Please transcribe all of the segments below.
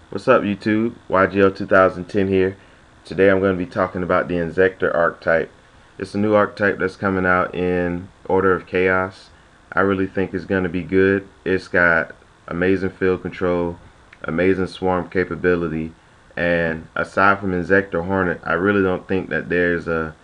What's up YouTube? YGL 2010 here. Today I'm going to be talking about the Inzekter Archtype. It's a new archetype that's coming out in Order of Chaos. I really think it's going to be good. It's got amazing field control, amazing swarm capability, and aside from Inzektor Hornet, I really don't think that there's a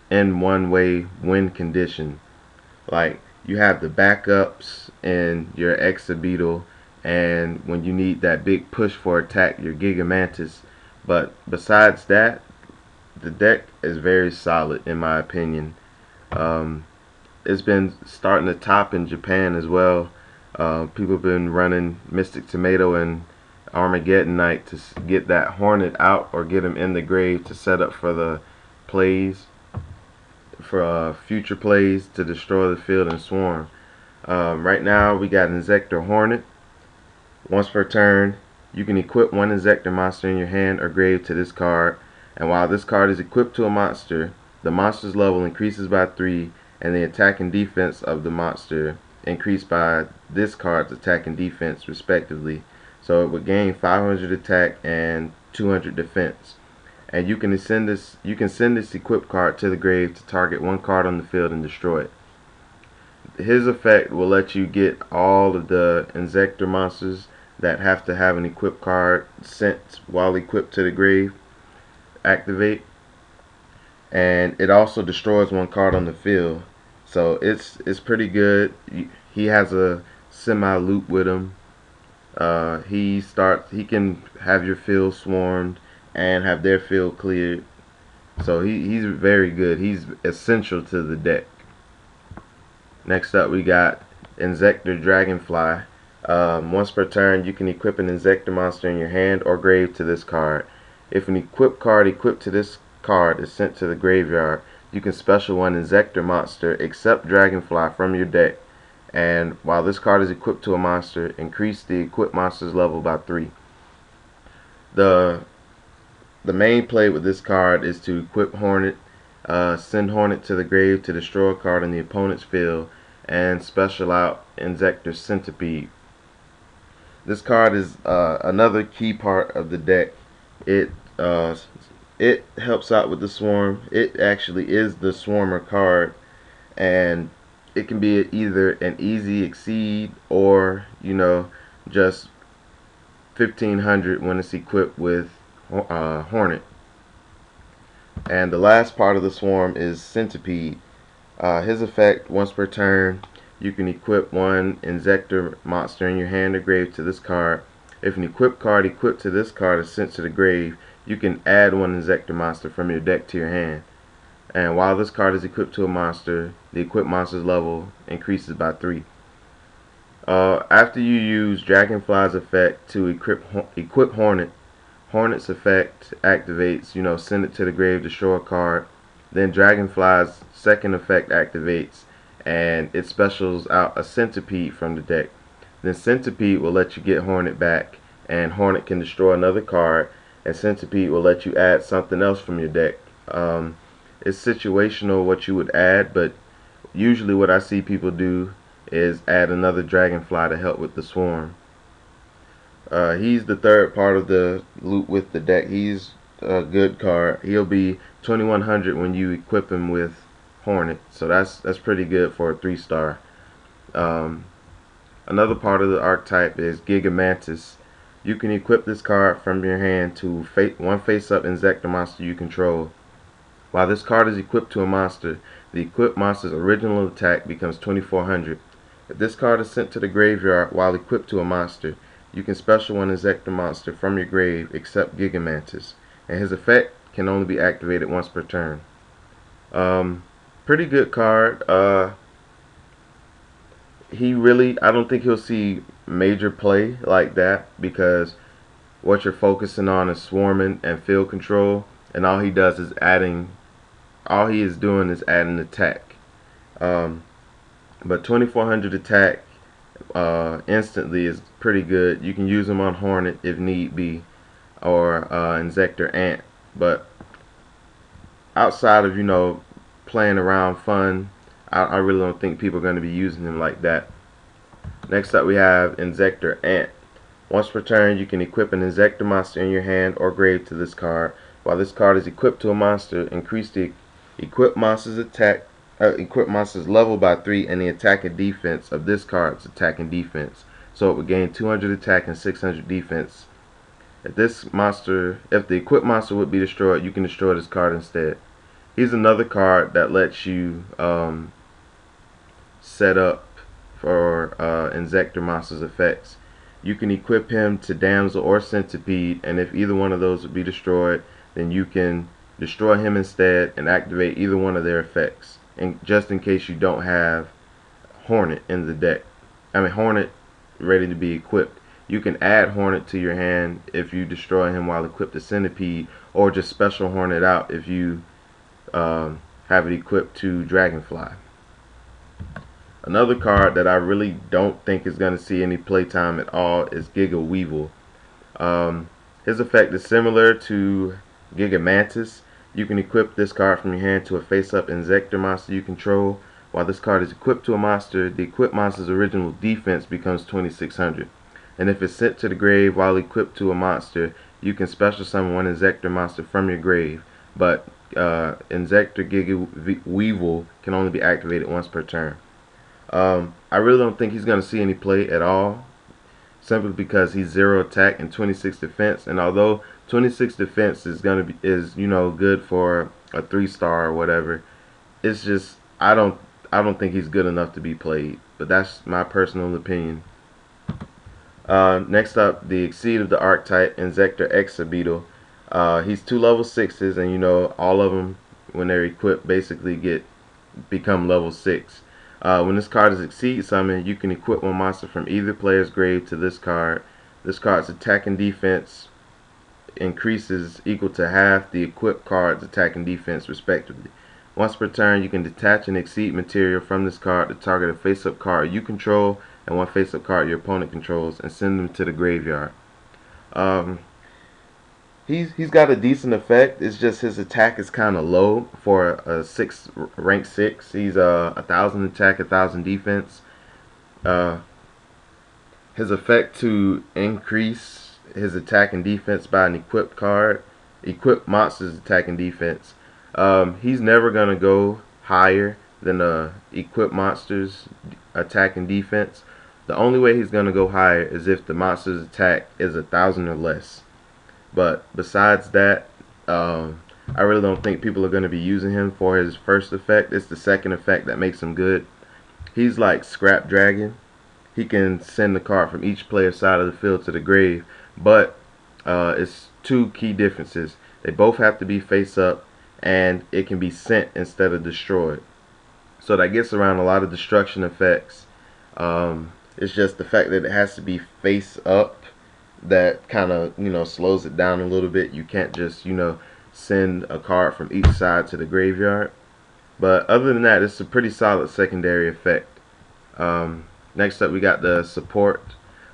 in one way win condition. Like, you have the backups in your Beetle, and when you need that big push for attack, your Gigamantis. But besides that, the deck is very solid in my opinion. Um, it's been starting to top in Japan as well. People have been running Mystic Tomato and Armageddon Knight to get that Hornet out or get him in the grave to set up for the plays, for future plays to destroy the field and swarm. Right now we got Inzektor Hornet. Once per turn, you can equip one Inzektor monster in your hand or grave to this card, and while this card is equipped to a monster, the monster's level increases by 3 and the attack and defense of the monster increase by this card's attack and defense respectively. So it would gain 500 attack and 200 defense. And you can send this equipped card to the grave to target one card on the field and destroy it. His effect will let you get all of the Inzektor monsters that have to have an equipped card sent while equipped to the grave activate, and it also destroys one card on the field. So it's pretty good. He has a semi loop with him. He can have your field swarmed and have their field cleared. So he's very good. He's essential to the deck. Next up we got Inzektor Dragonfly. Once per turn you can equip an Inzektor monster in your hand or grave to this card. If an equipped card equipped to this card is sent to the graveyard, you can special one Inzektor monster except Dragonfly from your deck, and while this card is equipped to a monster, increase the equipped monster's level by 3. The main play with this card is to equip Hornet, send Hornet to the grave to destroy a card in the opponent's field, and special out Inzektor Centipede. This card is another key part of the deck. It it helps out with the swarm. It actually is the swarmer card, and it can be either an easy exceed or just 1500 when it's equipped with Hornet. And the last part of the swarm is Centipede. His effect, once per turn, you can equip one Inzektor monster in your hand or grave to this card. If an equipped card equipped to this card is sent to the grave, you can add one Inzektor monster from your deck to your hand. And while this card is equipped to a monster, the equipped monster's level increases by 3. After you use Dragonfly's effect to equip Hornet, Hornet's effect activates, send it to the grave, destroy a card. Then Dragonfly's second effect activates, and it specials out a Centipede from the deck. Then Centipede will let you get Hornet back, and Hornet can destroy another card, and Centipede will let you add something else from your deck. It's situational what you would add, but usually what I see people do is add another Dragonfly to help with the swarm. He's the third part of the loop with the deck. He's a good card. He'll be 2100 when you equip him with Hornet, so that's pretty good for a 3-star. Another part of the archetype is Gigamantis. You can equip this card from your hand to one face-up Inzektor monster you control. While this card is equipped to a monster, the equipped monster's original attack becomes 2400. If this card is sent to the graveyard while equipped to a monster, you can special one Inzektor monster from your grave except Gigamantis, and his effect can only be activated once per turn. Pretty good card. I don't think he'll see major play like that because what you're focusing on is swarming and field control, and all he is doing is adding attack. But 2400 attack instantly is pretty good. You can use him on Hornet if need be, or Inzektor Ant. But outside of playing around fun, I really don't think people are going to be using him like that. Next up we have Inzektor Ant. Once per turn, you can equip an Inzektor monster in your hand or grave to this card. While this card is equipped to a monster, increase the equipped monster's level by 3 and the attack and defense of this card's attack and defense. So it would gain 200 attack and 600 defense. If the equipped monster would be destroyed, you can destroy this card instead. He's another card that lets you set up for Inzektor monster's effects. You can equip him to Damsel or Centipede, and if either one of those would be destroyed, then you can destroy him instead and activate either one of their effects. And just in case you don't have Hornet in the deck, Hornet ready to be equipped, you can add Hornet to your hand if you destroy him while equipped to Centipede, or just special Hornet out if you have it equipped to Dragonfly. Another card that I really don't think is going to see any playtime at all is Giga Weevil. His effect is similar to Giga Mantis. You can equip this card from your hand to a face-up Inzektor monster you control. While this card is equipped to a monster, the equipped monster's original defense becomes 2600. And if it's sent to the grave while equipped to a monster, you can special summon one Inzektor monster from your grave. But Inzektor Giga Weevil can only be activated once per turn. I really don't think he's going to see any play at all, simply because he's 0 attack and 26 defense. And although 26 defense is good for a 3-star or whatever, it's just I don't think he's good enough to be played. But that's my personal opinion. Next up, the Inzekter Archtype, Inzektor Exabeetle. He's 2 level 6s, and all of them, when they're equipped, basically become level 6. When this card is Exceed Summoned, you can equip one monster from either player's grave to this card. This card's attack and defense increases equal to half the equipped card's attack and defense respectively. Once per turn, you can detach and exceed material from this card to target a face-up card you control and one face-up card your opponent controls and send them to the graveyard. He's got a decent effect. It's just his attack is kind of low for a rank 6. He's 1,000 attack, 1,000 defense. His effect to increase his attack and defense by an equipped monster's attack and defense. He's never gonna go higher than a equipped monster's attack and defense. The only way he's gonna go higher is if the monster's attack is 1,000 or less. But besides that, I really don't think people are going to be using him for his first effect. It's the second effect that makes him good. He's like Scrap Dragon. He can send the card from each player's side of the field to the grave, but it's 2 key differences. They both have to be face up, and it can be sent instead of destroyed. So that gets around a lot of destruction effects. It's just the fact that it has to be face up that kind of slows it down a little bit. You can't just send a card from each side to the graveyard. But other than that, it's a pretty solid secondary effect. Next up, we got the support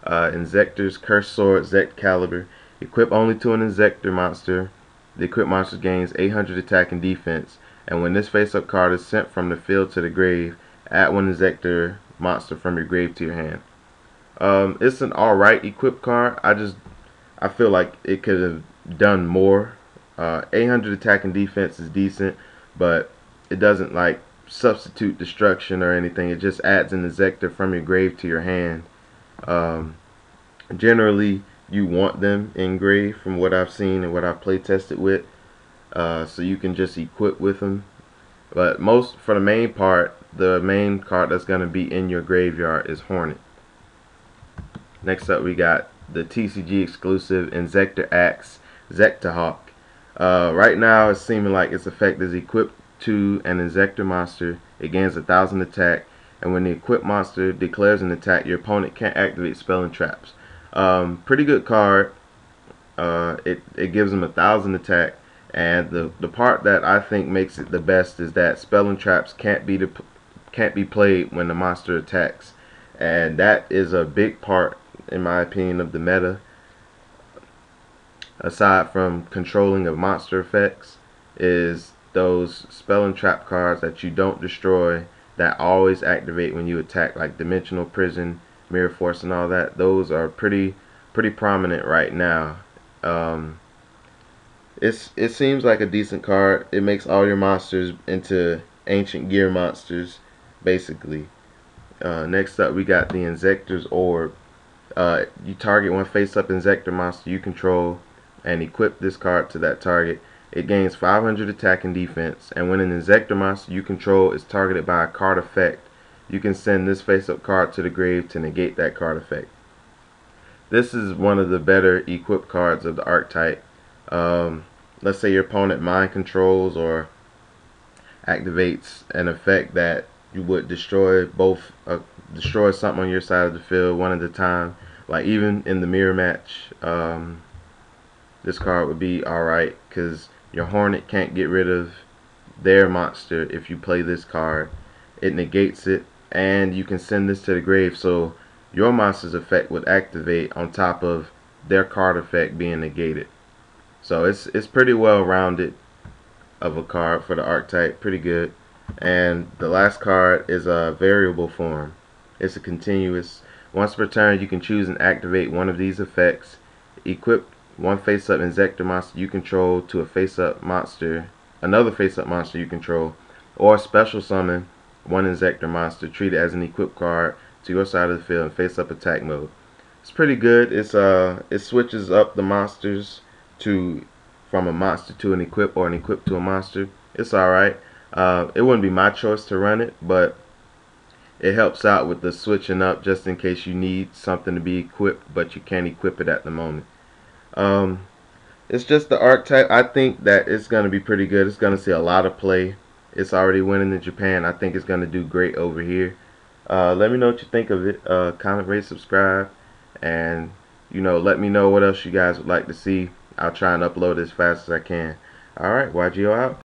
Inzektors Cursed Sword Zect Caliber. Equip only to an Inzektor monster. The equipped monster gains 800 attack and defense, and when this face-up card is sent from the field to the grave, add one Inzektor monster from your grave to your hand. It's an alright equipped card. I feel like it could have done more. 800 attack and defense is decent, but it doesn't like substitute destruction or anything. It just adds an Inzektor from your grave to your hand. Generally, you want them in grave from what I've seen and what I've play tested with, so you can just equip with them. But for the main part, the main card that's going to be in your graveyard is Hornet. Next up, we got the TCG exclusive Inzekter Axe Zektahawk. Right now, it's seeming like its effect is equipped to an Inzektor monster. It gains 1,000 attack, and when the equipped monster declares an attack, your opponent can't activate spell and traps. Pretty good card. It gives them 1,000 attack, and the part that I think makes it the best is that spell and traps can't be played when the monster attacks, and that is a big part, in my opinion, of the meta. Aside from controlling of monster effects, is those spell and trap cards that you don't destroy that always activate when you attack, like Dimensional Prison, Mirror Force, and all that. Those are pretty pretty prominent right now. Um, it seems like a decent card. It makes all your monsters into ancient gear monsters, basically. Next up, we got the Inzektors Orb. You target one face-up Inzektor monster you control and equip this card to that target. It gains 500 attack and defense, and when an Inzektor monster you control is targeted by a card effect, you can send this face-up card to the grave to negate that card effect. This is one of the better equipped cards of the archetype. Let's say your opponent mind controls or activates an effect that you would destroy destroy something on your side of the field one at a time. Like even in the mirror match, this card would be alright because your Hornet can't get rid of their monster if you play this card. It negates it, and you can send this to the grave, so your monster's effect would activate on top of their card effect being negated. So it's pretty well rounded of a card for the archetype, pretty good. And the last card is a variable form. It's a continuous. Once per turn, you can choose and activate one of these effects. Equip one face-up Inzektor monster you control to a face-up monster, another face-up monster you control, or special summon one Inzektor monster. Treat it as an equipped card to your side of the field in face-up attack mode. It's pretty good. It switches up the monsters from a monster to an equip or an equip to a monster. It's alright. It wouldn't be my choice to run it, but it helps out with the switching up just in case you need something to be equipped but you can't equip it at the moment. It's just the archetype. I think that it's going to be pretty good. It's going to see a lot of play. It's already winning in Japan. I think it's going to do great over here. Let me know what you think of it. Comment, rate, subscribe, and let me know what else you guys would like to see. I'll try and upload as fast as I can. Alright, YGO out.